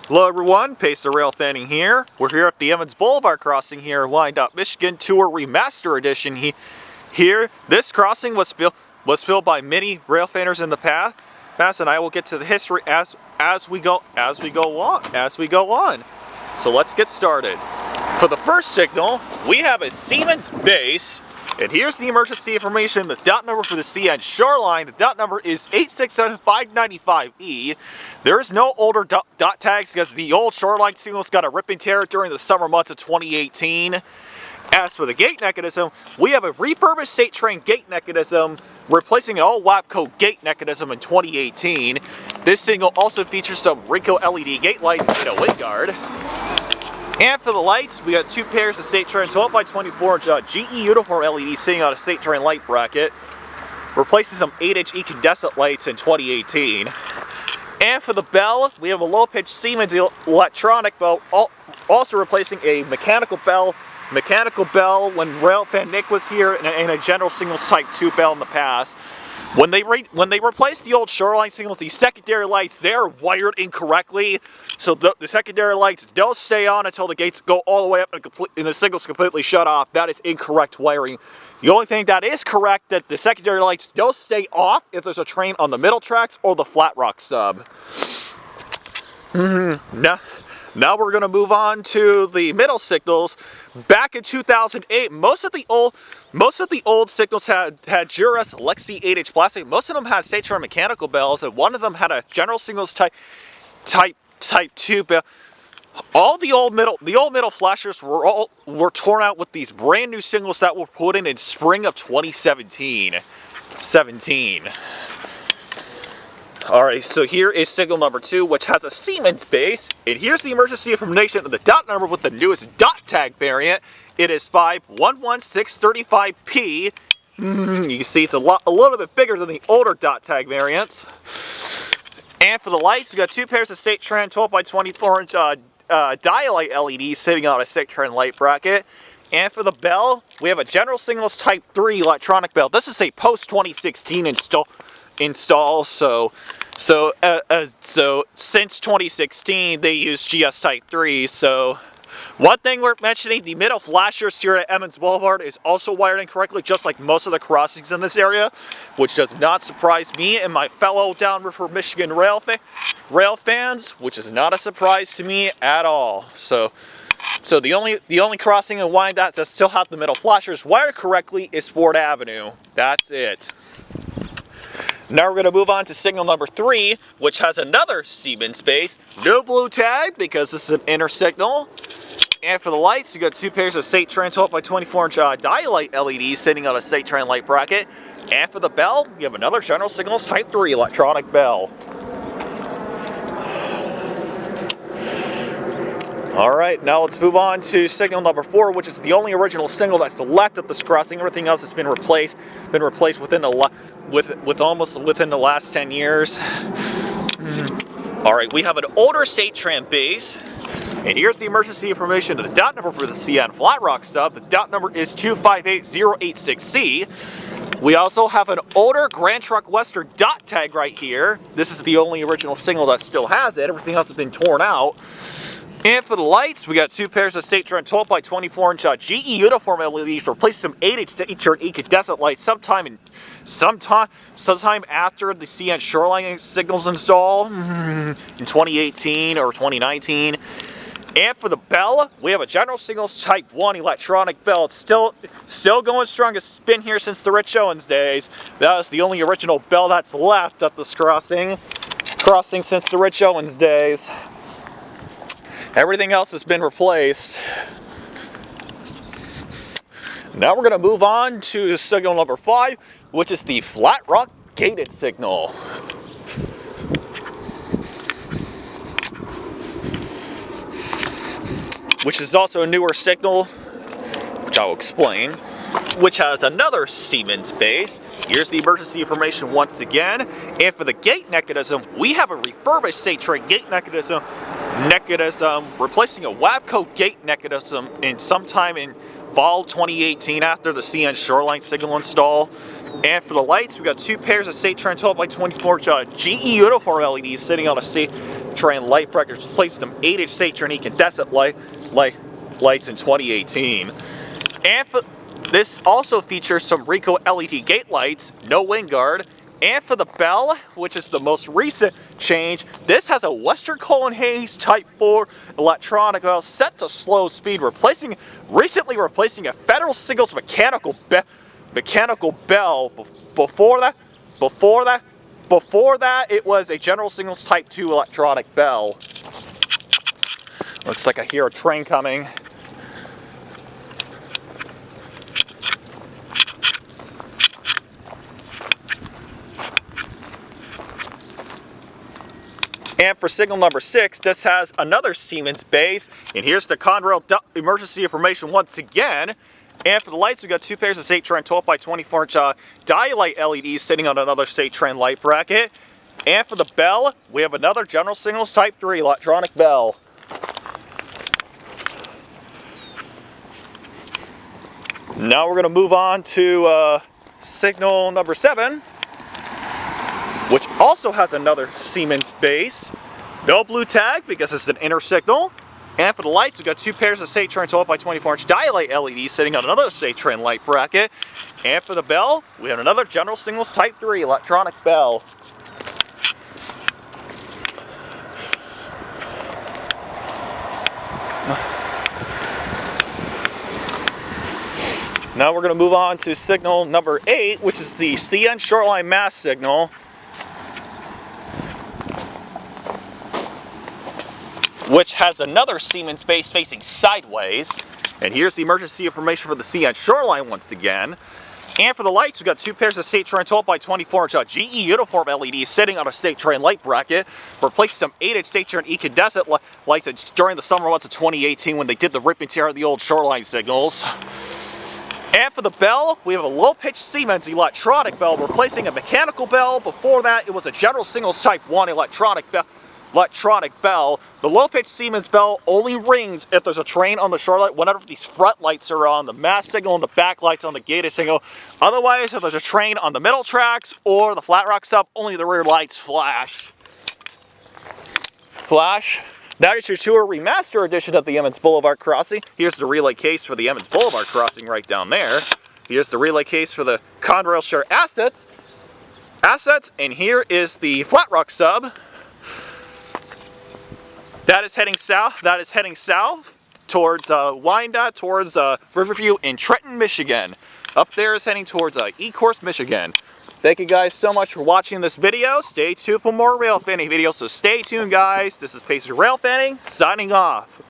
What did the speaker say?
Hello everyone, Pacer Rail Fanning here. We're here at the Emmons Blvd RR Crossing here in Wyandotte, Michigan, Tour Remaster Edition. Here, this crossing was filled by many rail fanners in the past, and I will get to the history as we go on. So let's get started. For the first signal, we have a Siemens base, and here's the emergency information. The dot number for the CN Shoreline, the dot number is 867595E. There is no older dot tags because the old Shoreline signals got a rip and tear during the summer months of 2018. As for the gate mechanism, we have a refurbished Safetran gate mechanism replacing an old Wabco gate mechanism in 2018. This signal also features some Rico LED gate lights and a Wingard. And for the lights, we got two pairs of Safetran 12x24-inch GE uniform LEDs sitting on a Safetran light bracket, replacing some 8-inch incandescent lights in 2018. And for the bell, we have a low-pitch Siemens electronic bell, also replacing a mechanical bell when Railfan Nick was here, and a General Signals Type 2 bell in the past. When they replaced the old Shoreline signals, the secondary lights, they're wired incorrectly. So the secondary lights don't stay on until the gates go all the way up and the signal's completely shut off. That is incorrect wiring. The only thing that is correct, that the secondary lights don't stay off if there's a train on the middle tracks or the flat rock sub. Now we're going to move on to the middle signals. Back in 2008, most of the old signals had Juras Lexi 8-inch plastic. Most of them had Safetran mechanical bells, and one of them had a General Signals Type 2 bell. All the old middle flashers were torn out with these brand new signals that were put in spring of 2017. Alright, so here is signal number 2, which has a Siemens base, and here's the emergency information of the dot number with the newest dot tag variant. It is 511635P. You can see it's a little bit bigger than the older dot tag variants. And for the lights, we got two pairs of Safetran 12x24-inch dialight LEDs sitting on a Safetran light bracket. And for the bell, we have a General Signals Type 3 electronic bell. This is a post-2016 install, so since 2016 they use GS Type 3. So one thing worth mentioning, the middle flashers here at Emmons Blvd is also wired incorrectly, just like most of the crossings in this area, which does not surprise me and my fellow downriver Michigan rail fans, which is not a surprise to me at all. So the only crossing in Wyandotte that still have the middle flashers wired correctly is Ford Avenue. That's it. Now we're going to move on to signal number 3, which has another Siemens base. No blue tag because this is an inner signal. And for the lights, you got two pairs of Safetran 12x24-inch dialight LEDs sitting on a Safetran light bracket. And for the bell, you have another General Signals Type 3 electronic bell. Alright, now let's move on to signal number 4, which is the only original signal that's left at this crossing. Everything else has been replaced within almost within the last 10 years. Alright, we have an older Safetran base, and here's the emergency information. The dot number for the CN Flat Rock sub, the dot number is 258086C. We also have an older Grand Truck Western dot tag right here. This is the only original signal that still has it. Everything else has been torn out. And for the lights, we got two pairs of Safetran 12x24-inch GE uniform LEDs, replacing some 8-inch incandescent lights sometime after the CN Shoreline signals install in 2018 or 2019. And for the bell, we have a General Signals Type 1 electronic bell. It's still going strong. It's been here since the Rich Owens days. That is the only original bell that's left at this crossing since the Rich Owens days. Everything else has been replaced. Now we're going to move on to signal number 5, which is the flat rock gated signal. Which is also a newer signal, which I'll explain, which has another Siemens base. Here's the emergency information once again. And for the gate mechanism, we have a refurbished Safetran gate mechanism replacing a Wabco gate mechanism sometime in fall 2018 after the CN Shoreline signal install. And for the lights, we got two pairs of Safetran 12x24 GE uniform LEDs sitting on a Safetran light brackets, replaced some 8-inch Safetran incandescent lights in 2018. And this also features some Rico LED gate lights, no Wingard. And for the bell, which is the most recent change, this has a Western Colin Hayes Type 4 electronic bell set to slow speed, recently replacing a Federal Signals mechanical bell. Before that, it was a General Signals Type 2 electronic bell. Looks like I hear a train coming. And for signal number 6, this has another Siemens base. And here's the Conrail emergency information once again. And for the lights, we've got 2 pairs of Safetran 12 by 24 inch dialight LEDs sitting on another Safetran light bracket. And for the bell, we have another General Signals Type 3 electronic bell. Now we're going to move on to signal number 7, which also has another Siemens base. No blue tag because it's an inner signal. And for the lights, we've got 2 pairs of Safetran 12 by 24 inch dialight LEDs sitting on another Safetran light bracket. And for the bell, we have another General Signals Type 3 electronic bell. Now we're going to move on to signal number 8, which is the CN Shoreline mast signal, which has another Siemens base facing sideways. And here's the emergency information for the CN Shoreline once again. And for the lights, we've got 2 pairs of Safetran 12 by 24 inch GE uniform LEDs sitting on a Safetran light bracket, replacing some 8-inch Safetran incandescent lights during the summer months of 2018 when they did the rip and tear of the old Shoreline signals. And for the bell, we have a low-pitch Siemens electronic bell replacing a mechanical bell. Before that, it was a General Signals Type 1 electronic bell. The low-pitch Siemens bell only rings if there's a train on the shoreline, whenever these front lights are on, the mast signal and the back lights on the gated signal. Otherwise, if there's a train on the middle tracks or the flat rock sub, only the rear lights flash. That is your tour remaster edition of the Emmons Blvd Crossing. Here's the relay case for the Emmons Blvd Crossing right down there. Here's the relay case for the Conrail share assets. And here is the flat rock sub. That is heading south towards Wyandotte, towards Riverview in Trenton, Michigan. Up there is heading towards Ecorse, Michigan. Thank you guys so much for watching this video. Stay tuned for more rail fanning videos, so stay tuned guys. This is Pacer Rail Fanning, signing off.